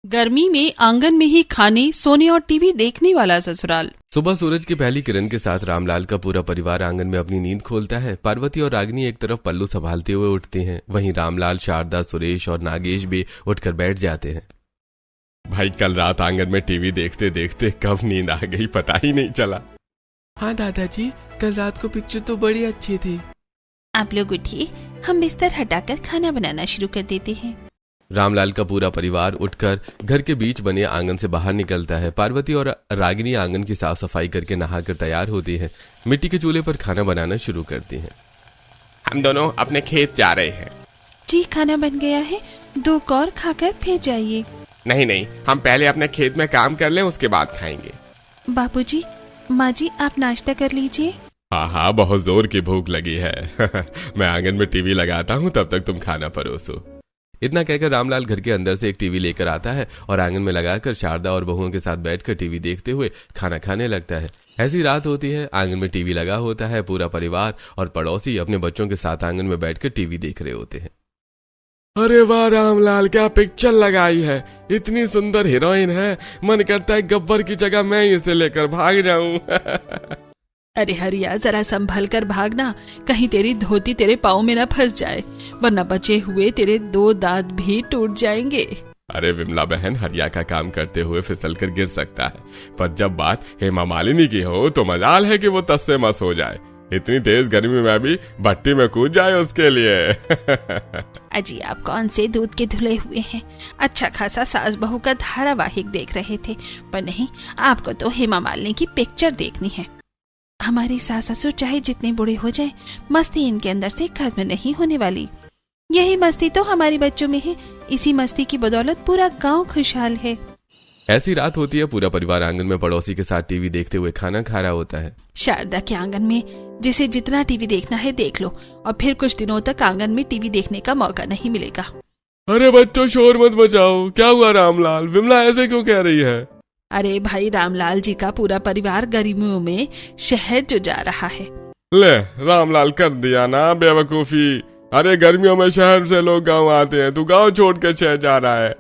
गर्मी में आंगन में ही खाने, सोने और टीवी देखने वाला ससुराल। सुबह सूरज की पहली किरण के साथ रामलाल का पूरा परिवार आंगन में अपनी नींद खोलता है। पार्वती और रागिनी एक तरफ पल्लू संभालते हुए उठते हैं, वहीं रामलाल, शारदा, सुरेश और नागेश भी उठकर बैठ जाते हैं। भाई कल रात आंगन में टीवी देखते देखते कब नींद आ गई पता ही नहीं चला। हाँ दादाजी, कल रात को पिक्चर तो बड़ी अच्छी थी। आप लोग उठिए, हम बिस्तर हटाकर खाना बनाना शुरू कर देते हैं। रामलाल का पूरा परिवार उठकर घर के बीच बने आंगन से बाहर निकलता है। पार्वती और रागिनी आंगन की साफ सफाई करके नहाकर तैयार होती हैं। मिट्टी के चूल्हे पर खाना बनाना शुरू करती हैं। हम दोनों अपने खेत जा रहे हैं। जी खाना बन गया है, 2 कौर खाकर फिर जाइए। नहीं, हम पहले अपने खेत में काम कर लें, उसके बाद खाएंगे। बापूजी, माँ जी आप नाश्ता कर लीजिए। हाँ, बहुत जोर की भूख लगी है। मैं आंगन में टीवी लगाता हूँ, तब तक तुम खाना परोसो। इतना कहकर रामलाल घर के अंदर से एक टीवी लेकर आता है और आंगन में लगाकर शारदा और बहुओं के साथ बैठकर टीवी देखते हुए खाना खाने लगता है। ऐसी रात होती है, आंगन में टीवी लगा होता है। पूरा परिवार और पड़ोसी अपने बच्चों के साथ आंगन में बैठकर टीवी देख रहे होते हैं। अरे वाह रामलाल, क्या पिक्चर लगाई है, इतनी सुंदर हीरोइन है, मन करता है गब्बर की जगह मैं इसे लेकर भाग जाऊं। अरे हरिया, जरा संभल कर भागना, कहीं तेरी धोती तेरे पाँव में न फंस जाए, वरना बचे हुए तेरे 2 दांत भी टूट जाएंगे। अरे विमला बहन, हरिया का काम करते हुए फिसल कर गिर सकता है, पर जब बात हेमा मालिनी की हो तो मजाल है कि वो तस से मस हो जाए। इतनी तेज गर्मी में भी भट्टी में कूद जाए उसके लिए। अजी आप कौन से दूध के धुले हुए हैं, अच्छा खासा सास बहू का धारावाहिक देख रहे थे, पर नहीं, आपको तो हेमा मालिनी की पिक्चर देखनी है। हमारे सास ससुर चाहे जितने बूढ़े हो जाएं, मस्ती इनके अंदर से खत्म नहीं होने वाली। यही मस्ती तो हमारे बच्चों में है, इसी मस्ती की बदौलत पूरा गांव खुशहाल है। ऐसी रात होती है, पूरा परिवार आंगन में पड़ोसी के साथ टीवी देखते हुए खाना खा रहा होता है। शारदा के आंगन में जिसे जितना टीवी देखना है देख लो, और फिर कुछ दिनों तक आंगन में टीवी देखने का मौका नहीं मिलेगा। अरे बच्चों, शोर मत मचाओ। क्या हुआ रामलाल, विमला ऐसे क्यों कह रही है? अरे भाई, रामलाल जी का पूरा परिवार गर्मियों में शहर जो जा रहा है। ले रामलाल, कर दिया ना बेवकूफी। अरे गर्मियों में शहर से लोग गांव आते हैं, तू गांव छोड़ के शहर जा रहा है।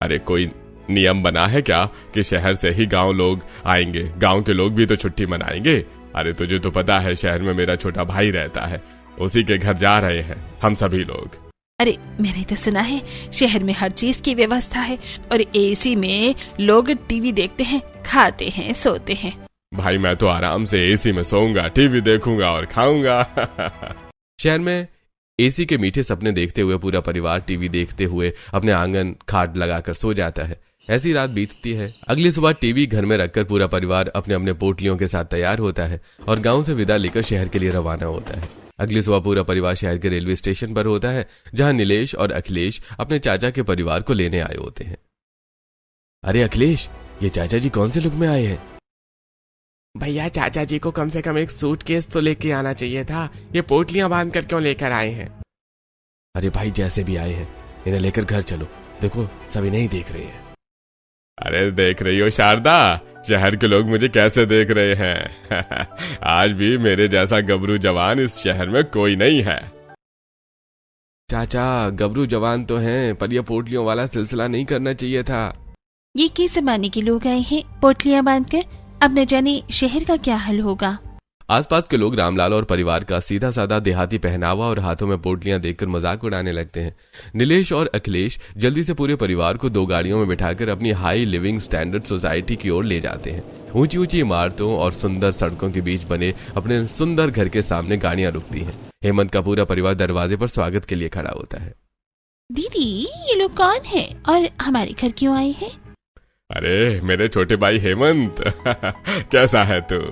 अरे कोई नियम बना है क्या कि शहर से ही गांव लोग आएंगे? गांव के लोग भी तो छुट्टी मनाएंगे। अरे तुझे तो पता है, शहर में मेरा छोटा भाई रहता है, उसी के घर जा रहे हैं हम सभी लोग। अरे मैंने तो सुना है शहर में हर चीज की व्यवस्था है, और एसी में लोग टीवी देखते हैं, खाते हैं, सोते हैं। भाई मैं तो आराम से एसी में सोऊंगा, टीवी देखूंगा और खाऊंगा। शहर में एसी के मीठे सपने देखते हुए पूरा परिवार टीवी देखते हुए अपने आंगन खाट लगाकर सो जाता है। ऐसी रात बीतती है। अगली सुबह टीवी घर में रखकर पूरा परिवार अपने अपने पोटलियों के साथ तैयार होता है और गांव से विदा लेकर शहर के लिए रवाना होता है। अगली सुबह पूरा परिवार शहर के रेलवे स्टेशन पर होता है, जहां नीलेश और अखिलेश अपने चाचा के परिवार को लेने आए होते हैं। अरे अखिलेश, ये चाचा जी कौन से लुक में आए हैं? भैया, चाचा जी को कम से कम एक सूटकेस तो लेके आना चाहिए था, ये पोटलियां बांध कर क्यों लेकर आए हैं? अरे भाई, जैसे भी आए हैं इन्हें लेकर घर चलो, देखो सभी नहीं देख रहे हैं। अरे देख रही हो शारदा, शहर के लोग मुझे कैसे देख रहे हैं। आज भी मेरे जैसा गबरू जवान इस शहर में कोई नहीं है। चाचा, गबरू जवान तो हैं, पर यह पोटलियों वाला सिलसिला नहीं करना चाहिए था। ये किस जमाने के लोग आए हैं पोटलियां बांधकर, अब न जाने शहर का क्या हाल होगा। आसपास के लोग रामलाल और परिवार का सीधा साधा देहाती पहनावा और हाथों में पोटलियां देखकर मजाक उड़ाने लगते हैं। नीलेश और अखिलेश जल्दी से पूरे परिवार को 2 गाड़ियों में बिठाकर अपनी हाई लिविंग स्टैंडर्ड सोसाइटी की ओर ले जाते हैं। ऊंची ऊंची इमारतों और सुंदर सड़कों के बीच बने अपने सुंदर घर के सामने गाड़ियां रुकती हैं। हेमंत का पूरा परिवार दरवाजे पर स्वागत के लिए खड़ा होता है। दीदी, ये लोग कौन है और हमारे घर क्यों आए हैं? अरे मेरे छोटे भाई हेमंत, कैसा है तू?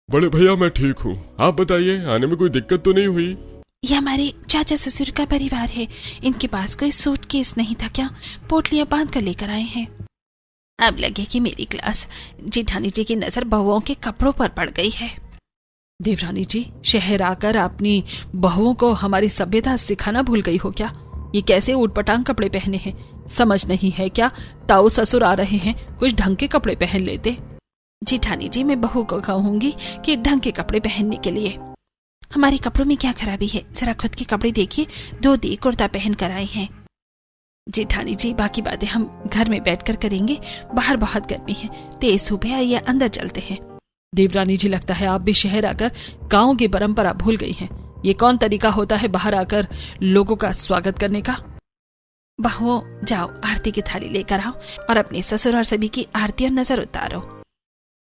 बड़े भैया मैं ठीक हूँ, आप बताइए, आने में कोई दिक्कत तो नहीं हुई? ये हमारे चाचा ससुर का परिवार है, इनके पास कोई सूटकेस नहीं था क्या, पोटलियां बांध कर लेकर आए हैं। अब लगे कि मेरी क्लास जेठानी जी की नजर बहुओं के कपड़ों पर पड़ गई है। देवरानी जी, शहर आकर अपनी बहुओं को हमारी सभ्यता सिखाना भूल गई हो क्या? ये कैसे ऊटपटांग कपड़े पहने हैं, समझ नहीं है क्या? ताऊ ससुर आ रहे हैं, कुछ ढंग के कपड़े पहन लेते। जेठानी जी, मैं बहू को कहूंगी कि ढंग के कपड़े पहनने के लिए। हमारे कपड़ों में क्या खराबी है, जरा खुद के कपड़े देखिए, धोती कुर्ता पहन कर आए हैं। जेठानी जी, बाकी बातें हम घर में बैठकर करेंगे, बाहर बहुत गर्मी है, तेज धूप है, आइए अंदर चलते हैं। देवरानी जी, लगता है आप भी शहर आकर गाँव की परंपरा भूल गई हैं। ये कौन तरीका होता है बाहर आकर लोगों का स्वागत करने का? बहुओं, जाओ आरती की थाली लेकर आओ और अपने ससुर और सभी की आरती और नजर उतारो।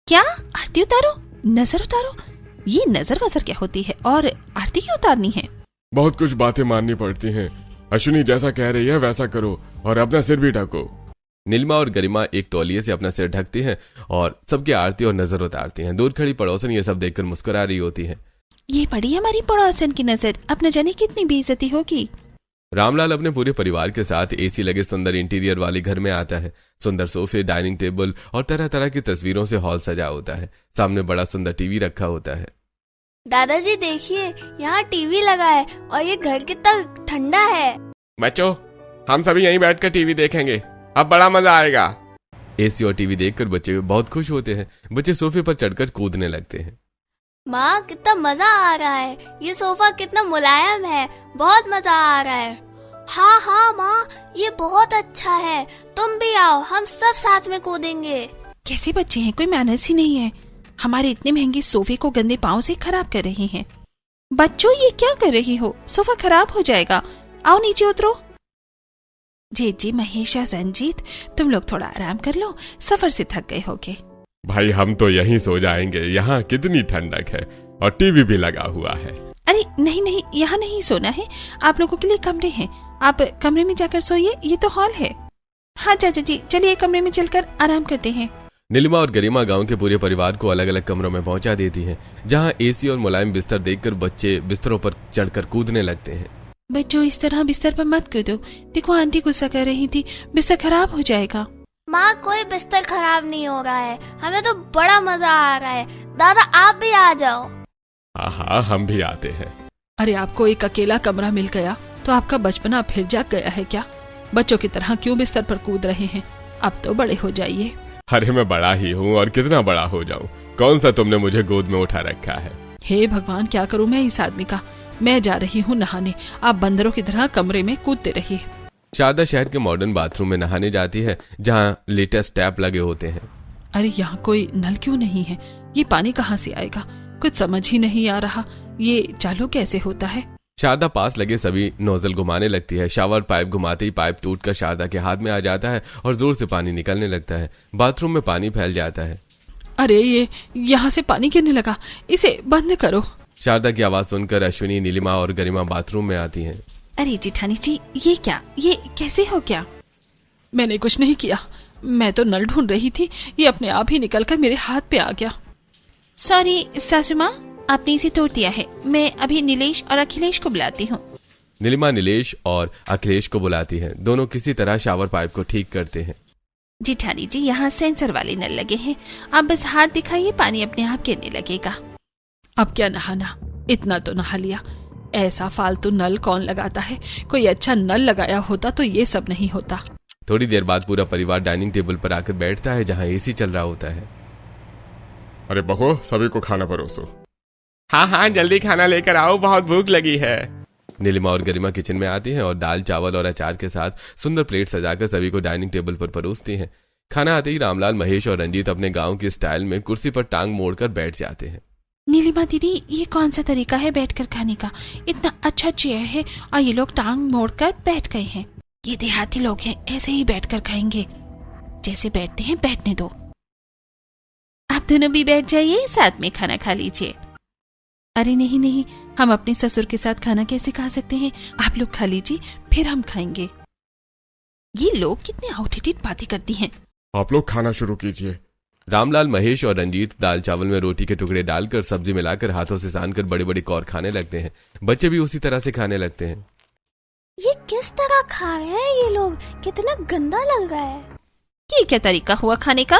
क्या आरती उतारो, नजर उतारो? ये नजर वजर क्या होती है और आरती क्यों उतारनी है? बहुत कुछ बातें माननी पड़ती हैं। अश्विनी जैसा कह रही है वैसा करो और अपना सिर भी ढको। नीलिमा और गरिमा एक तौलिए से अपना सिर ढकती हैं और सबकी आरती और नजर उतारती हैं। दूर खड़ी पड़ोसन ये सब देखकर मुस्कुरा रही होती है। ये पड़ी हमारी पड़ोसन की नजर, अब न जाने कितनी बेइज्जती होगी। रामलाल अपने पूरे परिवार के साथ एसी लगे सुंदर इंटीरियर वाले घर में आता है। सुंदर सोफे, डाइनिंग टेबल और तरह तरह की तस्वीरों से हॉल सजा होता है। सामने बड़ा सुंदर टीवी रखा होता है। दादाजी देखिए, यहाँ टीवी लगा है और ये घर कितना ठंडा है। बच्चों, हम सभी यहीं बैठकर टीवी देखेंगे, अब बड़ा मजा आएगा। एसी और टीवी देखकर बच्चे बहुत खुश होते हैं। बच्चे सोफे पर चढ़कर कूदने लगते हैं। माँ, कितना मजा आ रहा है, ये सोफा कितना मुलायम है, बहुत मजा आ रहा है। हाँ हाँ माँ, ये बहुत अच्छा है, तुम भी आओ, हम सब साथ में कूदेंगे। कैसे बच्चे हैं, कोई मैनर्स ही नहीं है। हमारे इतने महंगे सोफे को गंदे पाँव से खराब कर रहे हैं। बच्चों, ये क्या कर रही हो, सोफा खराब हो जाएगा, आओ नीचे उतरो। जी, महेश और रंजीत, तुम लोग थोड़ा आराम कर लो, सफर से थक गए होगे। भाई हम तो यहीं सो जाएंगे, यहाँ कितनी ठंडक है और टीवी भी लगा हुआ है। अरे नहीं, यहाँ नहीं सोना है, आप लोगों के लिए कमरे हैं, आप कमरे में जाकर सोइए, ये तो हॉल है। हाँ चाचा जी, चलिए कमरे में चलकर आराम करते हैं। नीलिमा और गरिमा गांव के पूरे परिवार को अलग अलग कमरों में पहुंचा देती हैं, जहां एसी और मुलायम बिस्तर देखकर बच्चे बिस्तरों पर चढ़कर कूदने लगते हैं। बच्चों, इस तरह बिस्तर पर मत कूदो, देखो आंटी गुस्सा कर रही थी, बिस्तर खराब हो जाएगा। माँ, कोई बिस्तर खराब नहीं हो रहा है, हमें तो बड़ा मजा आ रहा है। दादा, आप भी आ जाओ। हाँ, हम भी आते हैं। अरे, आपको एक अकेला कमरा मिल गया तो आपका बचपना फिर जाग गया है क्या? बच्चों की तरह क्यों बिस्तर पर कूद रहे हैं? अब तो बड़े हो जाइए। अरे मैं बड़ा ही हूँ और कितना बड़ा हो जाऊँ, कौन सा तुमने मुझे गोद में उठा रखा है। हे भगवान, क्या करूँ मैं इस आदमी का। मैं जा रही हूँ नहाने, आप बंदरों की तरह कमरे में कूदते रहिए। शारदा शहर के मॉडर्न बाथरूम में नहाने जाती है, जहाँ लेटेस्ट टैप लगे होते हैं। अरे, यहाँ कोई नल क्यों नहीं है? ये पानी कहाँ से आएगा? कुछ समझ ही नहीं आ रहा, ये चालू कैसे होता है? शारदा पास लगे सभी नोजल घुमाने लगती है। शावर पाइप घुमाते ही पाइप टूटकर शारदा के हाथ में आ जाता है और जोर से पानी निकलने लगता है। बाथरूम में पानी फैल जाता है। अरे, ये यहाँ से पानी गिरने लगा, इसे बंद करो। शारदा की आवाज सुनकर अश्विनी, नीलिमा और गरिमा बाथरूम में आती हैं। अरे जेठानी जी, ये क्या, ये कैसे हो गया? मैंने कुछ नहीं किया, मैं तो नल ढूंढ रही थी, ये अपने आप ही निकलकर मेरे हाथ पे आ गया। सॉरी सासू माँ, आपने इसे तोड़ दिया है, मैं अभी नीलेश और अखिलेश को बुलाती हूँ। नीलिमा नीलेश और अखिलेश को बुलाती है। दोनों किसी तरह शावर पाइप को ठीक करते हैं। जेठानी जी, यहाँ सेंसर वाले नल लगे हैं, आप बस हाथ दिखाइए, पानी अपने आप गिरने लगेगा। अब क्या नहाना, इतना तो नहा लिया। ऐसा फालतू नल कौन लगाता है? कोई अच्छा नल लगाया होता तो ये सब नहीं होता। थोड़ी देर बाद पूरा परिवार डाइनिंग टेबल पर आकर बैठता है, जहाँ एसी चल रहा होता है। अरे बहू, सभी को खाना परोसो। हाँ, जल्दी खाना लेकर आओ, बहुत भूख लगी है। नीलिमा और गरिमा किचन में आती हैं और दाल, चावल और अचार के साथ सुंदर प्लेट सजाकर सभी को डाइनिंग टेबल पर परोसती हैं। खाना आते ही रामलाल, महेश और रंजीत अपने गांव के स्टाइल में कुर्सी पर टांग मोड़कर बैठ जाते हैं। नीलिमा दीदी, ये कौन सा तरीका है बैठकर खाने का? इतना अच्छा चेयर है और ये लोग टांग मोड़कर बैठ गए हैं। ये देहाती लोग हैं, ऐसे ही बैठकर खाएंगे, जैसे बैठते हैं बैठने दो। आप दोनों भी बैठ जाइए, साथ में खाना खा लीजिए। अरे नहीं, हम अपने ससुर के साथ खाना कैसे खा सकते हैं? आप लोग खा लीजिए, फिर हम खाएंगे। ये लोग कितने आउटडेटेड बातें करती हैं। आप लोग खाना शुरू कीजिए। रामलाल, महेश और रंजीत दाल चावल में रोटी के टुकड़े डालकर सब्जी मिलाकर हाथों से सानकर बड़े बड़े कौर खाने लगते हैं। बच्चे भी उसी तरह से खाने लगते हैं। ये किस तरह खा रहे हैं ये लोग, कितना गंदा लग रहा है। ये क्या तरीका हुआ खाने का?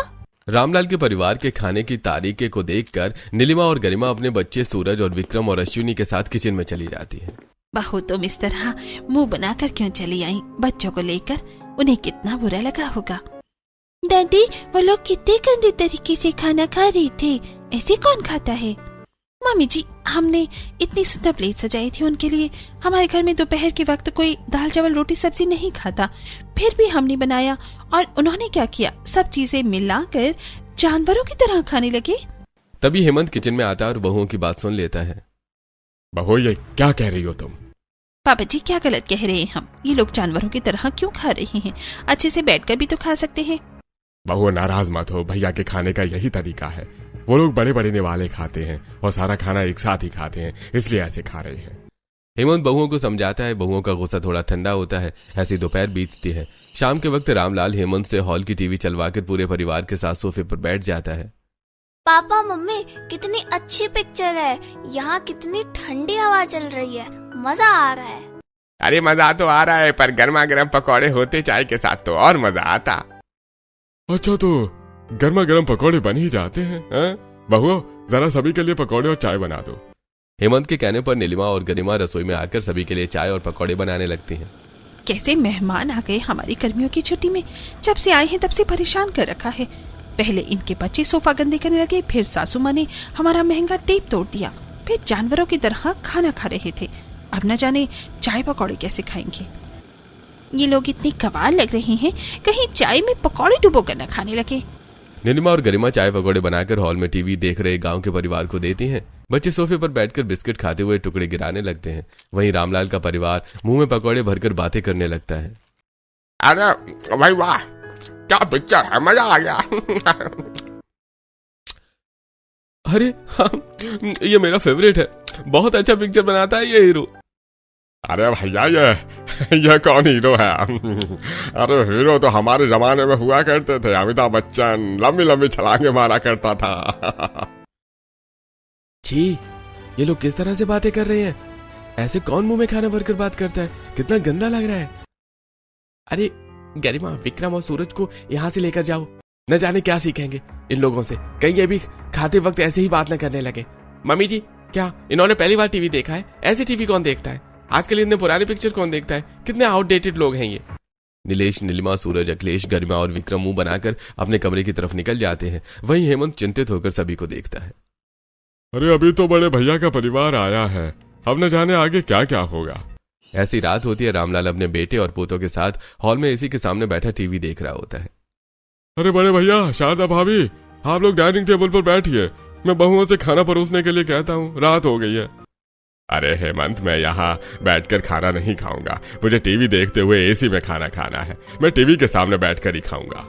रामलाल के परिवार के खाने की तारीखे को देखकर नीलिमा और गरिमा अपने बच्चे सूरज और विक्रम और अश्विनी के साथ किचन में चली जाती है। बहू, तुम इस तरह मुंह बनाकर क्यों चली आई? बच्चों को लेकर उन्हें कितना बुरा लगा होगा। दादी, वो लोग कितने गंदे तरीके से खाना खा रहे थे, ऐसे कौन खाता है? मम्मी जी, हमने इतनी सुंदर प्लेट सजाई थी उनके लिए। हमारे घर में दोपहर के वक्त कोई दाल चावल रोटी सब्जी नहीं खाता, फिर भी हमने बनाया और उन्होंने क्या किया, सब चीजें मिलाकर जानवरों की तरह खाने लगे। तभी हेमंत किचन में आता है और बहुओं की बात सुन लेता है। बहू, ये क्या कह रही हो तुम? पापा जी, क्या गलत कह रहे हैं हम? ये लोग जानवरों की तरह क्यों खा रहे हैं? अच्छे से बैठकर भी तो खा सकते हैं। बहू, नाराज मत हो, भैया के खाने का यही तरीका है। वो लोग बड़े बड़े निवाले खाते हैं और सारा खाना एक साथ ही खाते हैं, इसलिए ऐसे खा रहे हैं। हेमंत बहुओं को समझाता है। बहुओं का गुस्सा थोड़ा ठंडा होता है। ऐसी दोपहर बीतती है। शाम के वक्त रामलाल हेमंत से हॉल की टीवी चलवाकर पूरे परिवार के साथ सोफे पर बैठ जाता है। पापा मम्मी, कितनी अच्छी पिक्चर है। यहाँ कितनी ठंडी हवा चल रही है, मजा आ रहा है। अरे मजा तो आ रहा है, पर गर्मा गर्म पकौड़े होते चाय के साथ तो और मजा आता। अच्छा, तो गर्मा गर्म पकौड़े बन ही जाते हैं? बहू, जरा सभी के लिए पकौड़े और चाय बना दो। हेमंत के कहने पर नीलिमा और गरिमा रसोई में आकर सभी के लिए चाय और पकौड़े बनाने लगती हैं। कैसे मेहमान आ गए हमारी गर्मियों की छुट्टी में। जब से आए हैं तब से परेशान कर रखा है। पहले इनके बच्चे सोफा गंदे करने लगे, फिर सासू माँ ने हमारा महंगा टेप तोड़ दिया, फिर जानवरों की तरह खाना खा रहे थे। अब न जाने चाय पकौड़े कैसे खाएंगे। ये लोग इतने कवाल लग रहे हैं, कहीं चाय में पकौड़े डुबोकर न खाने लगे। नीलिमा और गरिमा चाय पकौड़े बनाकर हॉल में टीवी देख रहे गांव के परिवार को देती हैं। बच्चे सोफे पर बैठकर बिस्किट खाते हुए टुकड़े गिराने लगते हैं। वहीं रामलाल का परिवार मुंह में पकौड़े भरकर बातें करने लगता है। अरे भाई वाह, क्या पिक्चर है, मजा आ गया। अरे हाँ, ये मेरा फेवरेट है। बहुत अच्छा पिक्चर बनाता है ये हीरो। अरे भैया, ये कौन हीरो है? अरे हीरो तो हमारे जमाने में हुआ करते थे, अमिताभ बच्चन लंबी लंबी छलांगे मारा करता था। छी, ये लोग किस तरह से बातें कर रहे हैं? ऐसे कौन मुंह में खाना भरकर बात करता है? कितना गंदा लग रहा है। अरे गरिमा, विक्रम और सूरज को यहाँ से लेकर जाओ। न जाने क्या सीखेंगे इन लोगों से, कहीं ये भी खाते वक्त ऐसे ही बात न करने लगे। मम्मी जी, क्या इन्होंने पहली बार टीवी देखा है? ऐसे टीवी कौन देखता है? आजकल इतने पुराने पिक्चर कौन देखता है? कितने आउटडेटेड लोग हैं ये। नीलेश, नीलिमा, सूरज, अखिलेश, गरिमा और विक्रम मुंह बनाकर अपने कमरे की तरफ निकल जाते हैं। वहीं हेमंत चिंतित होकर सभी को देखता है। अरे अभी तो बड़े भैया का परिवार आया है, अब न जाने आगे क्या क्या होगा। ऐसी रात होती है। रामलाल अपने बेटे और पोतों के साथ हॉल में एसी के सामने बैठा टीवी देख रहा होता है। अरे बड़े भैया, शारदा भाभी, आप लोग डाइनिंग टेबल पर बैठिए, मैं बहुओं से खाना परोसने के लिए कहता हूँ, रात हो गई है। अरे हेमंत, मैं यहाँ बैठकर खाना नहीं खाऊंगा, मुझे टीवी देखते हुए एसी में खाना खाना है। मैं टीवी के सामने बैठकर ही खाऊंगा।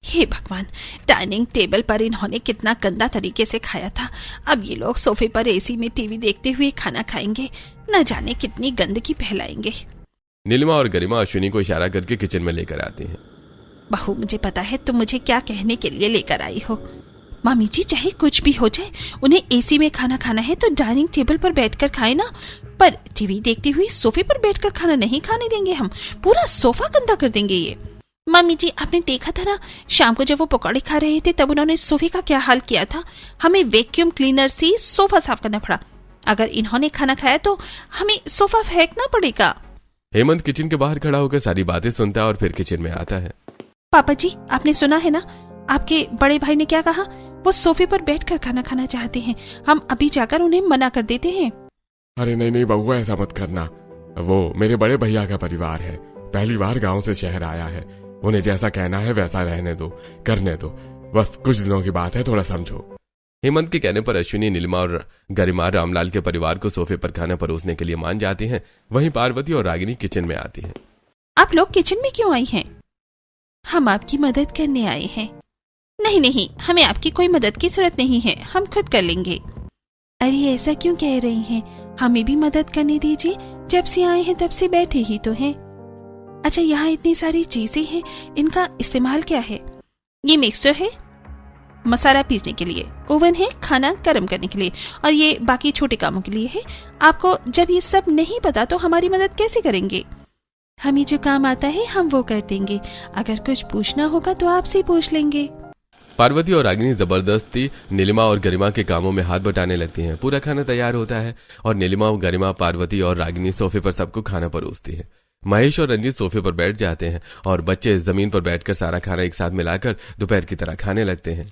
हे भगवान, डाइनिंग टेबल पर इन्होंने कितना गंदा तरीके से खाया था। अब ये लोग सोफे पर एसी में टीवी देखते हुए खाना खाएंगे, न जाने कितनी गंदगी फैलाएंगे। नीलिमा और गरिमा अश्विनी को इशारा करके किचन में लेकर आती हैं। बहू, मुझे पता है तुम मुझे क्या कहने के लिए लेकर आई हो। मामी जी, चाहे कुछ भी हो जाए, उन्हें एसी में खाना खाना है तो डाइनिंग टेबल पर बैठकर खाए ना, पर टीवी देखते हुए सोफे पर बैठकर खाना नहीं खाने देंगे हम। पूरा सोफा गंदा कर देंगे ये। मम्मी जी, आपने देखा था ना, शाम को जब वो पकौड़े खा रहे थे तब उन्होंने सोफे का क्या हाल किया था। हमें वैक्यूम क्लीनर से सोफा साफ करना पड़ा। अगर इन्होंने खाना खाया तो हमें सोफा फेंकना पड़ेगा। हेमंत किचन के बाहर खड़ा होकर सारी बातें सुनता है और फिर किचन में आता है। पापा जी, आपने सुना है ना, आपके बड़े भाई ने क्या कहा? वो सोफे पर बैठकर खाना खाना चाहते हैं। हम अभी जाकर उन्हें मना कर देते हैं। अरे नहीं नहीं बबुआ, ऐसा मत करना। वो मेरे बड़े भैया का परिवार है, पहली बार गांव से शहर आया है। उन्हें जैसा कहना है वैसा रहने दो, करने दो। बस कुछ दिनों की बात है, थोड़ा समझो। हेमंत के कहने पर अश्विनी, नीलिमा और गरिमा रामलाल के परिवार को सोफे पर खाना परोसने के लिए मान जाती हैं। वहीं पार्वती और रागिनी किचन में आती हैं। आप लोग किचन में क्यों आई हैं? हम आपकी मदद करने आए हैं। नहीं नहीं, हमें आपकी कोई मदद की जरूरत नहीं है, हम खुद कर लेंगे। अरे ऐसा क्यों कह रही हैं? हमें भी मदद करने दीजिए, जब से आए हैं तब से बैठे ही तो हैं। अच्छा, यहाँ इतनी सारी चीजें हैं, इनका इस्तेमाल क्या है? ये मिक्सर है मसाला पीसने के लिए, ओवन है खाना गर्म करने के लिए, और ये बाकी छोटे कामों के लिए है। आपको जब ये सब नहीं पता तो हमारी मदद कैसे करेंगे? हमें जो काम आता है हम वो कर देंगे। अगर कुछ पूछना होगा तो आपसे पूछ लेंगे। पार्वती और रागिनी जबरदस्ती नीलिमा और गरिमा के कामों में हाथ बटाने लगती हैं। पूरा खाना तैयार होता है और नीलिमा, गरिमा, पार्वती और रागिनी सोफे पर सबको खाना परोसती है। महेश और रंजीत सोफे पर बैठ जाते हैं और बच्चे जमीन पर बैठकर सारा खाना एक साथ मिलाकर दोपहर की तरह खाने लगते हैं।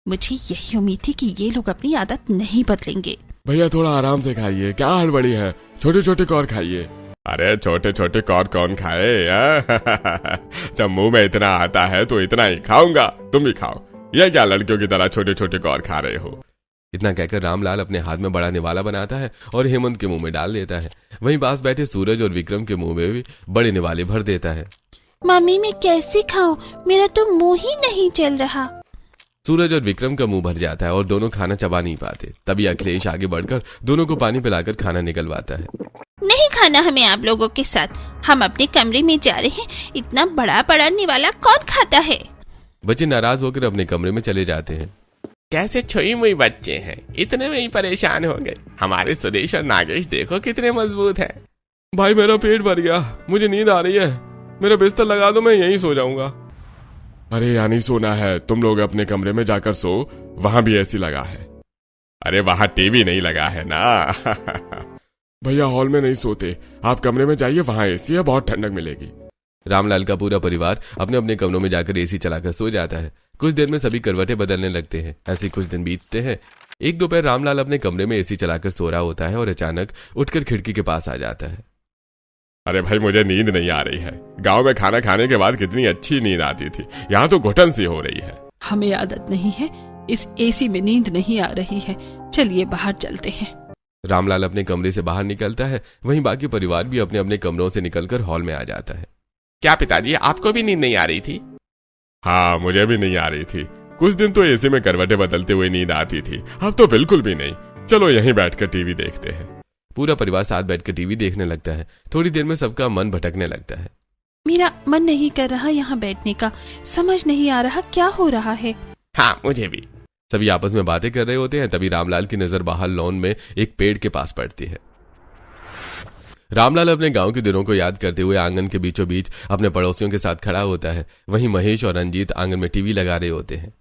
मुझे यही उम्मीद थी कि ये लोग अपनी आदत नहीं बदलेंगे। भैया थोड़ा आराम से खाइए, क्या हड़बड़ी है, छोटे छोटे कौर खाइए। अरे छोटे छोटे कौर कौन खाए? जब मुंह में इतना आता है तो इतना ही खाऊंगा, तुम भी खाओ। यह क्या लड़कियों की तरह छोटे छोटे कौर खा रहे हो? इतना कहकर रामलाल अपने हाथ में बड़ा निवाला बनाता है और हेमंत के मुंह में डाल देता है। वहीं पास बैठे सूरज और विक्रम के मुंह में भी बड़े निवाले भर देता है। मम्मी मैं कैसे खाऊं, मेरा तो मुंह ही नहीं चल रहा। सूरज और विक्रम का मुंह भर जाता है और दोनों खाना चबा नहीं पाते। तभी अखिलेश आगे बढ़कर दोनों को पानी पिलाकर खाना निकलवाता है। नहीं खाना हमें आप लोगों के साथ, हम अपने कमरे में जा रहे हैं। इतना बड़ा बड़ा निवाला कौन खाता है? बच्चे नाराज होकर अपने कमरे में चले जाते हैं। कैसे छुई मुई बच्चे हैं, इतने में ही परेशान हो गए। हमारे सुरेश और नागेश देखो कितने मजबूत हैं। भाई मेरा पेट भर गया, मुझे नींद आ रही है, मेरा बिस्तर लगा दो, मैं यहीं सो जाऊंगा। अरे यानी सोना है, तुम लोग अपने कमरे में जाकर सो, वहां भी एसी लगा है। अरे वहां टीवी नहीं लगा है ना। भैया हॉल में नहीं सोते, आप कमरे में जाइए, वहां एसी है, बहुत ठंडक मिलेगी। रामलाल का पूरा परिवार अपने अपने कमरों में जाकर एसी चलाकर सो जाता है। कुछ देर में सभी करवटें बदलने लगते हैं। ऐसे कुछ दिन बीतते हैं। एक दोपहर रामलाल अपने कमरे में एसी चलाकर सो रहा होता है और अचानक उठकर खिड़की के पास आ जाता है। अरे भाई मुझे नींद नहीं आ रही है। गांव में खाना खाने के बाद कितनी अच्छी नींद आती थी, यहाँ तो घुटन सी हो रही है। हमें आदत नहीं है, इस एसी में नींद नहीं आ रही है, चलिए बाहर चलते हैं। रामलाल अपने कमरे से बाहर निकलता है। वहीं बाकी परिवार भी अपने अपने कमरों से निकलकर हॉल में आ जाता है। क्या पिताजी आपको भी नींद नहीं आ रही थी? हाँ मुझे भी नहीं आ रही थी। कुछ दिन तो एसी में करवटें बदलते हुए नींद आती थी, अब तो बिल्कुल भी नहीं। चलो यहीं बैठकर टीवी देखते हैं। पूरा परिवार साथ बैठकर टीवी देखने लगता है। थोड़ी देर में सबका मन भटकने लगता है। मेरा मन नहीं कर रहा यहाँ बैठने का, समझ नहीं आ रहा क्या हो रहा है। हाँ मुझे भी। सभी आपस में बातें कर रहे होते हैं। तभी रामलाल की नजर बाहर लॉन में एक पेड़ के पास पड़ती है। रामलाल अपने गांव के दिनों को याद करते हुए आंगन के बीचों बीच अपने पड़ोसियों के साथ खड़ा होता है। वहीं महेश और रंजीत आंगन में टीवी लगा रहे होते हैं।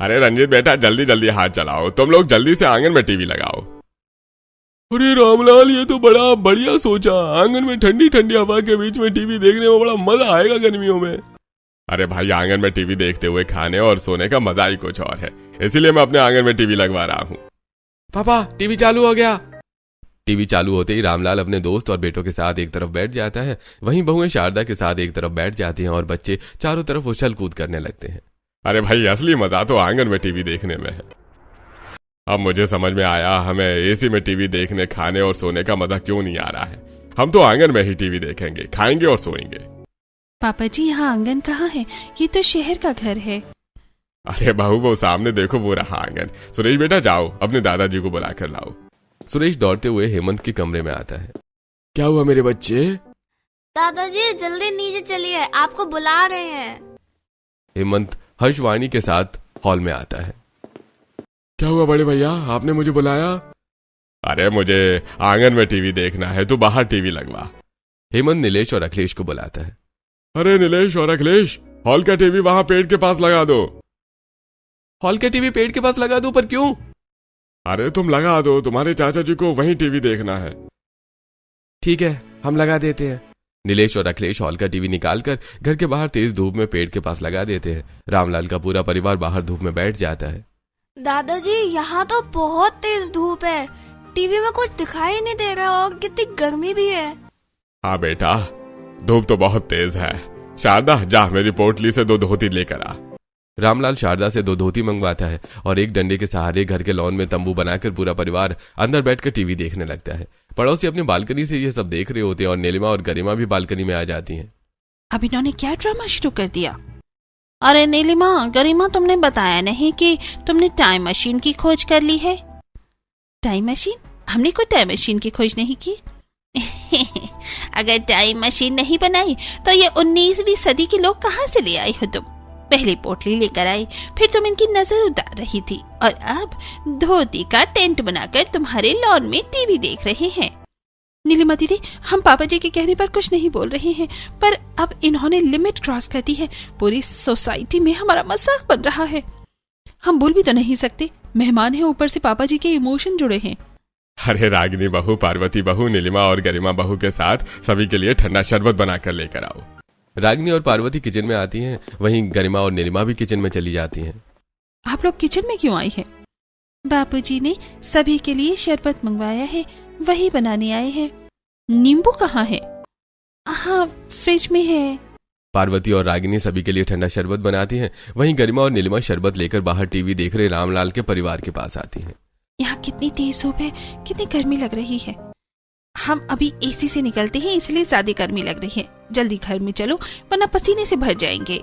अरे रंजीत बेटा जल्दी जल्दी हाथ चलाओ, तुम लोग जल्दी से आंगन में टीवी लगाओ। अरे रामलाल ये तो बड़ा बढ़िया सोचा, आंगन में ठंडी ठंडी हवा के बीच में टीवी देखने में बड़ा मजा आएगा गर्मियों में। अरे भाई आंगन में टीवी देखते हुए खाने और सोने का मजा ही कुछ और है, इसीलिए मैं अपने आंगन में टीवी लगवा रहा हूँ। पापा टीवी चालू हो गया। टीवी चालू होते ही रामलाल अपने दोस्त और बेटों के साथ एक तरफ बैठ जाता है। वहीं बहुएं शारदा के साथ एक तरफ बैठ जाती हैं और बच्चे चारों तरफ उछल कूद करने लगते हैं। अरे भाई असली मजा तो आंगन में टीवी देखने में है। अब मुझे समझ में आया हमें एसी में टीवी देखने, खाने और सोने का मजा क्यों नहीं आ रहा है। हम तो आंगन में ही टीवी देखेंगे, खाएंगे और सोएंगे। पापा जी यहाँ आंगन कहाँ है, ये तो शहर का घर है। अरे बहू वो सामने देखो, वो रहा आंगन। सुरेश बेटा जाओ अपने दादाजी को बुला कर लाओ। सुरेश दौड़ते हुए हेमंत के कमरे में आता है। क्या हुआ मेरे बच्चे? दादाजी जल्दी नीचे चलिए, आपको बुला रहे हैं। हेमंत हर्षवाणी के साथ हॉल में आता है। क्या हुआ बड़े भैया, आपने मुझे बुलाया? अरे मुझे आंगन में टीवी देखना है, तू बाहर टीवी लगवा। हेमंत नीलेश और अखिलेश को बुलाता है। अरे नीलेश और अखिलेश, हॉल का टीवी वहां पेड़ के पास लगा दो। हॉल का टीवी पेड़ के पास लगा दो, पर क्यों? अरे तुम लगा दो, तुम्हारे चाचा जी को वहीं टीवी देखना है। ठीक है हम लगा देते हैं। नीलेश और अखिलेश हॉल का टीवी निकालकर घर के बाहर तेज धूप में पेड़ के पास लगा देते हैं। रामलाल का पूरा परिवार बाहर धूप में बैठ जाता है। दादाजी यहाँ तो बहुत तेज धूप है, टीवी में कुछ दिखाई नहीं दे रहा और कितनी गर्मी भी है। हाँ बेटा धूप तो बहुत तेज है। शारदा जा मेरी पोटली से 2 धोती लेकर आ। रामलाल शारदा से 2 धोती मंगवाता है और एक डंडे के सहारे घर के लॉन में तंबू बनाकर पूरा परिवार अंदर बैठकर टीवी देखने लगता है। पड़ोसी अपनी बालकनी से ये सब देख रहे होते हैं और नीलिमा और गरिमा भी बालकनी में आ जाती हैं। अब इन्होंने क्या ड्रामा शुरू कर दिया? अरे नीलिमा, गरिमा तुमने बताया नहीं कि तुमने टाइम मशीन की खोज कर ली है। Time machine? हमने कोई टाइम मशीन की खोज नहीं की। अगर टाइम मशीन नहीं बनाई तो ये 19वीं सदी के लोग कहाँ से ले आई हो तुम? पहले पोटली लेकर आई, फिर तुम इनकी नजर उतार रही थी और अब धोती का टेंट बनाकर तुम्हारे लॉन में टीवी देख रहे हैं। नीलिमा दीदी, हम पापा जी के कहने पर कुछ नहीं बोल रहे हैं, पर अब इन्होंने लिमिट क्रॉस कर दी है। पूरी सोसाइटी में हमारा मजाक बन रहा है। हम बोल भी तो नहीं सकते, मेहमान हैं, ऊपर से पापा जी के इमोशन जुड़े हैं। अरे रागिनी बहू, पार्वती बहू, नीलिमा और गरिमा बहू के साथ सभी के लिए ठंडा शरबत बनाकर लेकर आओ। रागिनी और पार्वती किचन में आती हैं। वहीं गरिमा और नीलिमा भी किचन में चली जाती हैं। आप लोग किचन में क्यों आई हैं? बापूजी ने सभी के लिए शरबत मंगवाया है, वही बनाने आए हैं। नींबू कहाँ है? हाँ, फ्रिज में है। पार्वती और रागिनी सभी के लिए ठंडा शरबत बनाती हैं। वहीं गरिमा और नीलिमा शरबत लेकर बाहर टीवी देख रहे रामलाल के परिवार के पास आती हैं। यहाँ कितनी तेज धूप है, कितनी गर्मी लग रही है। हम अभी एसी से निकलते हैं, इसलिए ज्यादा गर्मी लग रही है। जल्दी घर में चलो, वरना पसीने से भर जाएंगे।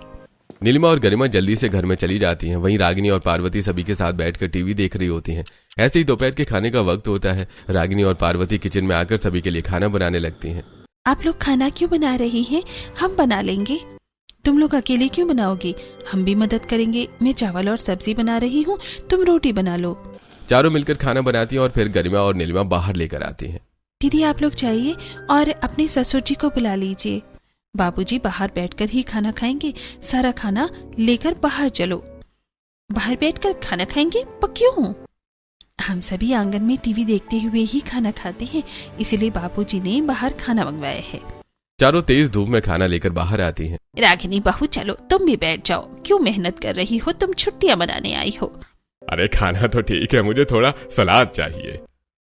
नीलिमा और गरिमा जल्दी से घर में चली जाती हैं। वहीं रागिनी और पार्वती सभी के साथ बैठकर टीवी देख रही होती हैं। ऐसे ही दोपहर के खाने का वक्त होता है। रागिनी और पार्वती किचन में आकर सभी के लिए खाना बनाने लगती हैं। आप लोग खाना क्यों बना रही हैं? हम बना लेंगे। तुम लोग अकेले क्यों बनाओगी? हम भी मदद करेंगे। मैं चावल और सब्जी बना रही हूँ, तुम रोटी बना लो। चारों मिलकर खाना बनाती हैं और फिर गरिमा और नीलिमा बाहर लेकर आती हैं। दीदी, आप लोग जाइए और अपने ससुर जी को बुला लीजिए। बाबूजी बाहर बैठकर ही खाना खाएंगे। सारा खाना लेकर बाहर चलो। बाहर बैठकर खाना खाएंगे? क्यों? हम सभी आंगन में टीवी देखते हुए ही खाना खाते हैं, इसीलिए बाबूजी ने बाहर खाना मंगवाया है। चारों तेज धूप में खाना लेकर बाहर आती हैं। रागिनी बहू, चलो तुम भी बैठ जाओ। क्यों मेहनत कर रही हो? तुम छुट्टियां मनाने आई हो। अरे खाना तो ठीक है, मुझे थोड़ा सलाद चाहिए।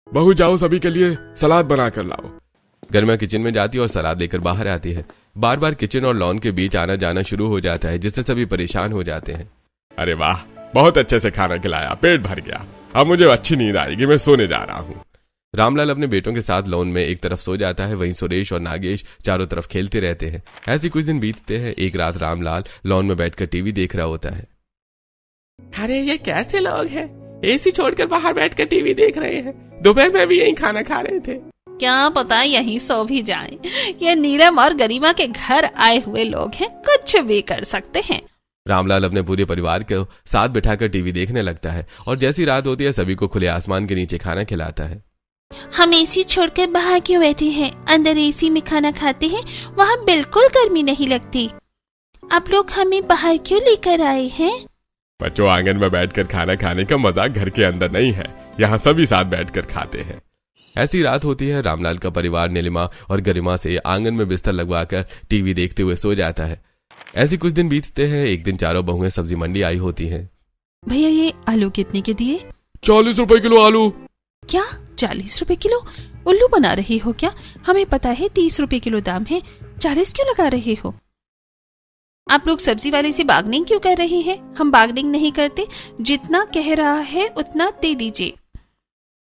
बहू जाओ, सभी के लिए सलाद बना कर लाओ। गरिमा किचन में जाती है और सलाद लेकर बाहर आती है। बार बार किचन और लॉन के बीच आना जाना शुरू हो जाता है, जिससे सभी परेशान हो जाते हैं। अरे वाह, बहुत अच्छे से खाना खिलाया, पेट भर गया। अब मुझे अच्छी नींद आएगी, मैं सोने जा रहा हूँ। रामलाल अपने बेटों के साथ लॉन में एक तरफ सो जाता है। वहीं सुरेश और नागेश चारों तरफ खेलते रहते हैं। ऐसे कुछ दिन बीतते हैं। एक रात रामलाल लॉन में बैठकर टीवी देख रहा होता है। अरे ये कैसे लोग हैं, एसी छोड़कर बाहर बैठकर टीवी देख रहे हैं। दोपहर में भी यही खाना खा रहे थे। क्या पता यहीं सो भी जाएं। ये नीलम और गरिमा के घर आए हुए लोग हैं, कुछ भी कर सकते हैं। रामलाल अपने पूरे परिवार को साथ बिठाकर टीवी देखने लगता है और जैसी रात होती है सभी को खुले आसमान के नीचे खाना खिलाता है। हम एसी छोड़कर बाहर क्यों बैठे हैं? अंदर एसी में खाना खाते हैं, वहाँ बिल्कुल गर्मी नहीं लगती। आप लोग हमें बाहर क्यों लेकर आए हैं? बच्चों, आंगन में बैठकर खाना खाने का मजा घर के अंदर नहीं है। यहाँ सभी साथ बैठकर खाते हैं। ऐसी रात होती है। रामलाल का परिवार नीलिमा और गरिमा से आंगन में बिस्तर लगवाकर टीवी देखते हुए सो जाता है। ऐसे कुछ दिन बीतते हैं। एक दिन चारों बहुएं सब्जी मंडी आई होती हैं। भैया, ये आलू कितने के दिए? 40 रुपए किलो आलू। क्या 40 रुपए किलो? उल्लू बना रही हो क्या? हमें पता है 30 रुपए किलो दाम है, 40 क्यों लगा रहे हो? आप लोग सब्जी वाले से बार्गेनिंग क्यों कर रहे हैं? हम बार्गेनिंग नहीं करते, जितना कह रहा है उतना दे दीजिए।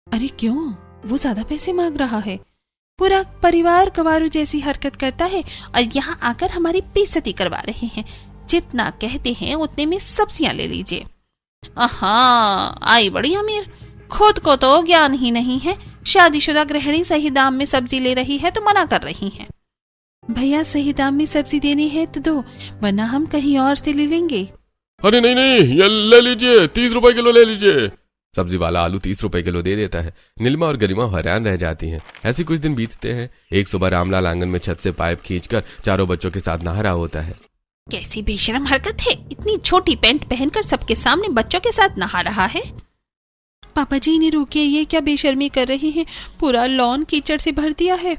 अरे क्यों? वो ज्यादा पैसे मांग रहा है। पूरा परिवार गवारू जैसी हरकत करता है और यहाँ आकर हमारी बेइज्जती करवा रहे हैं। जितना कहते हैं उतने में सब्जियां ले लीजिए। आई बड़ी अमीर, खुद को तो ज्ञान ही नहीं है। शादीशुदा गृहिणी सही दाम में सब्जी ले रही है तो मना कर रही है। भैया, सही दाम में सब्जी देनी है तो दो, वरना हम कहीं और से ले लेंगे। अरे नहीं, ये ले लीजिए, 30 रुपए किलो ले लीजिए। सब्जी वाला आलू 30 रुपए किलो दे देता है। नीलिमा और गरिमा हैरान रह जाती हैं। ऐसे कुछ दिन बीतते हैं। एक सुबह रामलाल आंगन में छत से पाइप खींचकर चारों बच्चों के साथ नहा रहा होता है। कैसी बेशरम हरकत है, इतनी छोटी पैंट पहनकर सबके सामने बच्चों के साथ नहा रहा है। पापा जी, इन्हें रोकिए, ये क्या बेशर्मी कर रही हैं? पूरा लॉन कीचड़ से भर दिया है।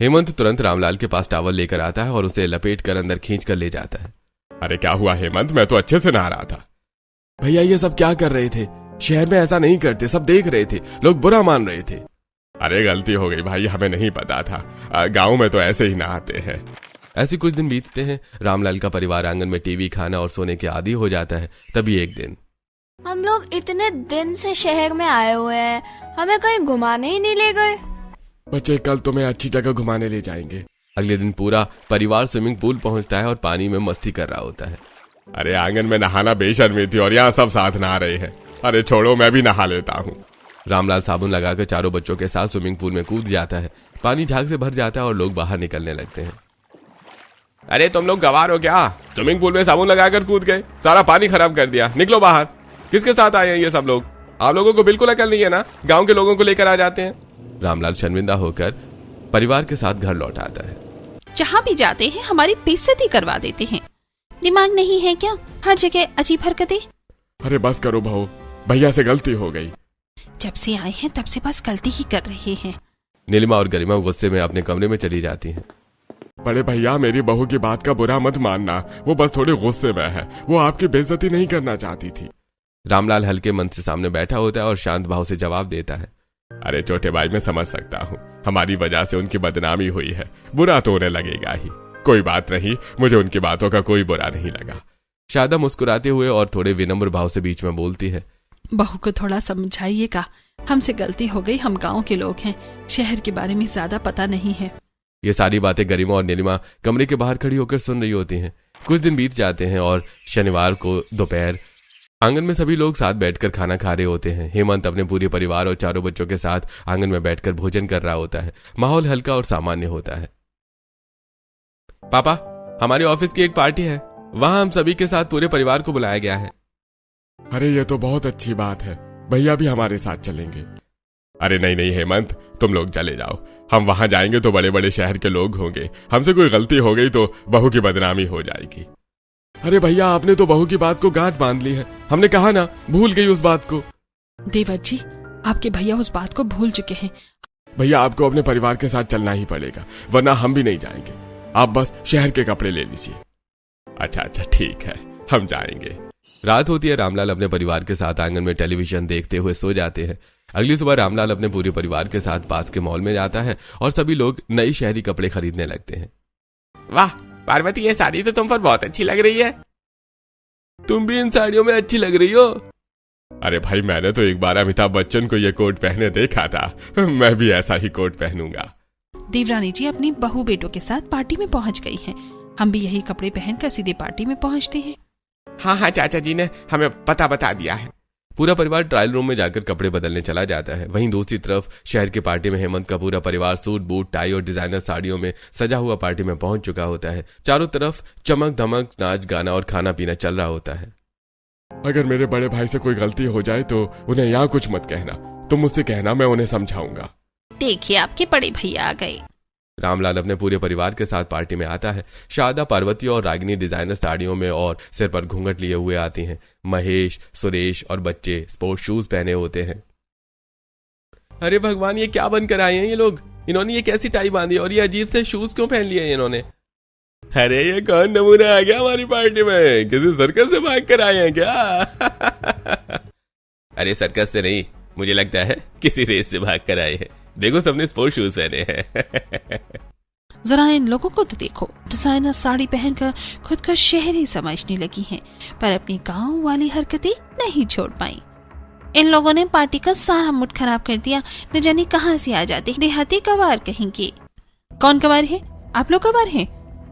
हेमंत तुरंत रामलाल के पास टॉवल लेकर आता है और उसे लपेट कर अंदर खींच कर ले जाता है। अरे क्या हुआ हेमंत, मैं तो अच्छे से नहा रहा था। भैया, ये सब क्या कर रहे थे? शहर में ऐसा नहीं करते, सब देख रहे थे, लोग बुरा मान रहे थे। अरे गलती हो गई भाई, हमें नहीं पता था। गांव में तो ऐसे ही नहाते हैं। ऐसे कुछ दिन बीतते हैं। रामलाल का परिवार आंगन में टीवी, खाना और सोने के आदी हो जाता है। तभी एक दिन, हम लोग इतने दिन से शहर में आए हुए हैं, हमें कहीं घुमाने ही नहीं ले गए। बच्चे, कल तुम्हें अच्छी जगह घुमाने ले जाएंगे। अगले दिन पूरा परिवार स्विमिंग पूल पहुंचता है और पानी में मस्ती कर रहा होता है। अरे आंगन में नहाना बेशर्मी थी और यहाँ सब साथ नहा रहे हैं। अरे छोड़ो, मैं भी नहा लेता हूँ। रामलाल साबुन लगाकर चारों बच्चों के साथ स्विमिंग पूल में कूद जाता है। पानी झाग से भर जाता है और लोग बाहर निकलने लगते हैं। अरे तुम लोग गवार हो क्या? स्विमिंग पूल में साबुन लगाकर कूद गए, सारा पानी खराब कर दिया। निकलो बाहर। किसके साथ आए हैं ये सब लोग? आप लोगों को बिल्कुल अकल नहीं है ना? गांव के लोगों को लेकर आ जाते हैं। रामलाल शर्मिंदा होकर परिवार के साथ घर लौट आता है। जहाँ भी जाते हैं हमारी बेइज्जती करवा देते हैं। दिमाग नहीं है क्या? हर जगह अजीब हरकतें। अरे बस करो बहू, भैया से गलती हो गई। जब से आए हैं तब से बस गलती ही कर रहे हैं। नीलिमा और गरिमा गुस्से में अपने कमरे में चली जाती हैं। बड़े भैया, मेरी बहू की बात का बुरा मत मानना, वो बस थोड़ी गुस्से में है। वो आपकी बेइज्जती नहीं करना चाहती थी। रामलाल हल्के मन से सामने बैठा होता है और शांत भाव से जवाब देता है। अरे छोटे भाई, मैं समझ सकता हूँ, हमारी वजह से उनकी बदनामी हुई है, बुरा तो उन्हें लगेगा ही। कोई बात नहीं, मुझे उनकी बातों का कोई बुरा नहीं लगा। शारदा मुस्कुराते हुए और थोड़े विनम्र भाव से बीच में बोलती है। बहू को थोड़ा समझाइएगा, हमसे गलती हो गई, हम गांव के लोग हैं, शहर के बारे में ज्यादा पता नहीं है। ये सारी बातें गरिमा और नीलिमा कमरे के बाहर खड़ी होकर सुन रही होती हैं। कुछ दिन बीत जाते हैं और शनिवार को दोपहर आंगन में सभी लोग साथ बैठकर खाना खा रहे होते हैं। हेमंत अपने पूरे परिवार और चारों बच्चों के साथ आंगन में बैठकर भोजन कर रहा होता है। माहौल हल्का और सामान्य होता है। पापा, हमारे ऑफिस की एक पार्टी है, वहां हम सभी के साथ पूरे परिवार को बुलाया गया है। अरे ये तो बहुत अच्छी बात है, भैया भी हमारे साथ चलेंगे। अरे नहीं नहीं हेमंत, तुम लोग चले जाओ, हम वहां जाएंगे तो बड़े बड़े शहर के लोग होंगे, हमसे कोई गलती हो गई तो बहू की बदनामी हो जाएगी। अरे भैया, आपने तो बहू की बात को गांठ बांध ली है, हमने कहा ना, भूल गई उस बात को। देवर जी, आपके भैया उस बात को भूल चुके हैं। भैया, आपको अपने परिवार के साथ चलना ही पड़ेगा, वरना हम भी नहीं जाएंगे। आप बस शहर के कपड़े ले लीजिए। अच्छा ठीक है, हम जाएंगे। रात होती है। रामलाल अपने परिवार के साथ आंगन में टेलीविजन देखते हुए सो जाते हैं। अगली सुबह रामलाल अपने पूरे परिवार के साथ पास के मॉल में जाता है और सभी लोग नई शहरी कपड़े खरीदने लगते हैं। वाह पार्वती, ये साड़ी तो तुम पर बहुत अच्छी लग रही है। तुम भी इन साड़ियों में अच्छी लग रही हो। अरे भाई, मैंने तो एक बार अमिताभ बच्चन को ये कोट पहने देखा था, मैं भी ऐसा ही कोट पहनूंगा। देवरानी जी अपनी बहू बेटों के साथ पार्टी में पहुंच गई हैं। हम भी यही कपड़े पहनकर सीधे पार्टी में पहुंचते हैं। हाँ, चाचा जी ने हमें पता बता दिया है। पूरा परिवार ट्रायल रूम में जाकर कपड़े बदलने चला जाता है। वहीं दूसरी तरफ शहर के पार्टी में हेमंत का पूरा परिवार सूट बूट टाई और डिजाइनर साड़ियों में सजा हुआ पार्टी में पहुंच चुका होता है। चारों तरफ चमक धमक, नाच गाना और खाना पीना चल रहा होता है। अगर मेरे बड़े भाई से कोई गलती हो जाए तो उन्हें यहाँ कुछ मत कहना, तुम मुझसे कहना, मैं उन्हें समझाऊंगा। देखिए, आपके बड़े भैया आ गए। रामलाल अपने पूरे परिवार के साथ पार्टी में आता है। शारदा, पार्वती और रागिनी डिजाइनर साड़ियों में और सिर पर घूंघट लिए हुए आती हैं। महेश, सुरेश और बच्चे स्पोर्ट्स शूज पहने होते हैं। अरे भगवान, ये क्या बनकर आए हैं ये लोग? इन्होंने ये कैसी टाई बांधी और ये अजीब से शूज क्यों पहन लिए इन्होंने? अरे ये कौन नमूना आ गया हमारी पार्टी में? किसी सर्कस से भाग कर आए हैं क्या? अरे सर्कस से नहीं, मुझे लगता है किसी रेस से भाग कर आए हैं। देखो, सबने स्पोर्ट्स शूज पहने हैं। जरा इन लोगों को तो देखो, डिजाइनर साड़ी पहनकर खुद का शहर ही समझने लगी हैं, पर अपनी गांव वाली हरकतें नहीं छोड़ पाई। इन लोगों ने पार्टी का सारा मूड खराब कर दिया। न जाने कहां से आ जाते देहाती गवार कहेंगे। कौन गवार है? आप लोग गवार हैं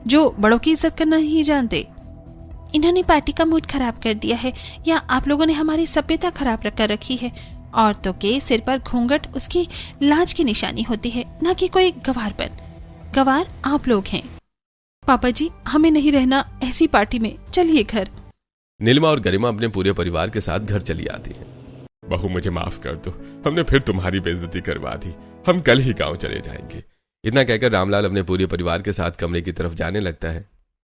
जो बड़ों की इज्जत करना नहीं जानते। इन्होंने पार्टी का मूड खराब कर दिया है, या आप लोगों ने हमारी सभ्यता खराब कर रखी है। औरतों के सिर पर घूंघट उसकी लाज की निशानी होती है, न कि कोई गवारपन। गवार आप लोग हैं। पापा जी, हमें नहीं रहना ऐसी पार्टी में, चलिए घर। नीलिमा और गरिमा अपने पूरे परिवार के साथ घर चली आती हैं। बहू, मुझे माफ कर दो, हमने फिर तुम्हारी बेइज्जती करवा दी, हम कल ही गांव चले जाएंगे। इतना कहकर रामलाल अपने पूरे परिवार के साथ कमरे की तरफ जाने लगता है।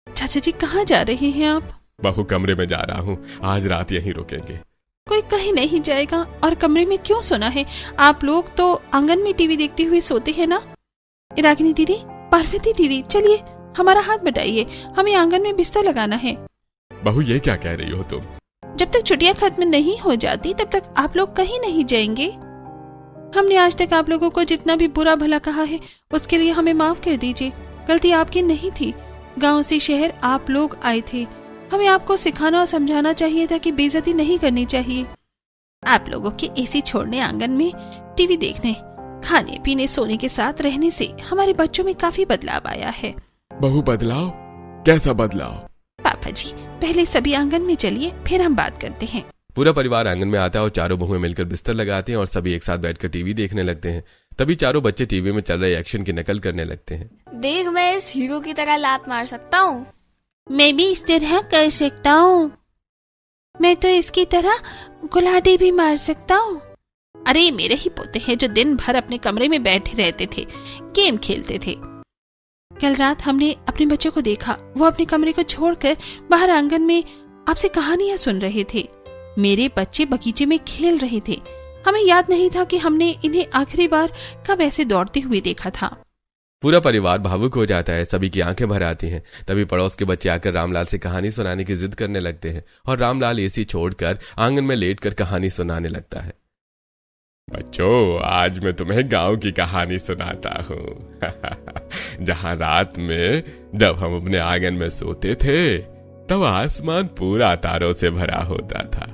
चाचा जी, कहाँ जा रहे हैं आप? बहू, कमरे में जा रहा हूँ, आज रात यहीं रुकेंगे। कोई कहीं नहीं जाएगा। और कमरे में क्यों सोना है? आप लोग तो आंगन में टीवी देखते हुए सोते हैं ना। रागिनी दीदी, पार्वती दीदी, चलिए हमारा हाथ बटाइए, हमें आंगन में बिस्तर लगाना है। बहू, ये क्या कह रही हो तुम? जब तक छुट्टियां खत्म नहीं हो जाती तब तक आप लोग कहीं नहीं जाएंगे। हमने आज तक आप लोगों को जितना भी बुरा भला कहा है उसके लिए हमें माफ कर दीजिए। गलती आपकी नहीं थी, गांव से शहर आप लोग आए थे। हमें आपको सिखाना और समझाना चाहिए था कि बेइज्जती नहीं करनी चाहिए। आप लोगों के एसी छोड़ने, आंगन में टीवी देखने, खाने पीने, सोने के साथ रहने से हमारे बच्चों में काफी बदलाव आया है। बहू, बदलाव? कैसा बदलाव? पापा जी, पहले सभी आंगन में चलिए, फिर हम बात करते हैं। पूरा परिवार आंगन में आता है और चारों बहुएं मिलकर बिस्तर लगाते हैं और सभी एक साथ बैठकर टीवी देखने लगते हैं। तभी चारों बच्चे टीवी में चल रहे एक्शन की नकल करने लगते हैं। देख, मैं इस हीरो की तरह लात मार सकता हूँ। मैं भी इस तरह कर सकता हूँ। मैं तो इसकी तरह गुलाटी भी मार सकता हूँ। अरे मेरे ही पोते हैं जो दिन भर अपने कमरे में बैठे रहते थे, गेम खेलते थे। कल रात हमने अपने बच्चों को देखा, वो अपने कमरे को छोड़कर बाहर आंगन में आपसे कहानियां सुन रहे थे। मेरे बच्चे बगीचे में खेल रहे थे। हमें याद नहीं था कि हमने इन्हें आखिरी बार कब ऐसे दौड़ते हुए देखा था। पूरा परिवार भावुक हो जाता है, सभी की आंखें भर आती हैं। तभी पड़ोस के बच्चे आकर रामलाल से कहानी सुनाने की जिद करने लगते हैं और रामलाल एसी छोड़कर आंगन में लेटकर कहानी सुनाने लगता है। बच्चों, आज मैं तुम्हें गांव की कहानी सुनाता हूँ जहां रात में जब हम अपने आंगन में सोते थे तब आसमान पूरा तारों से भरा होता था।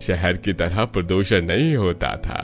शहर की तरह प्रदूषण नहीं होता था।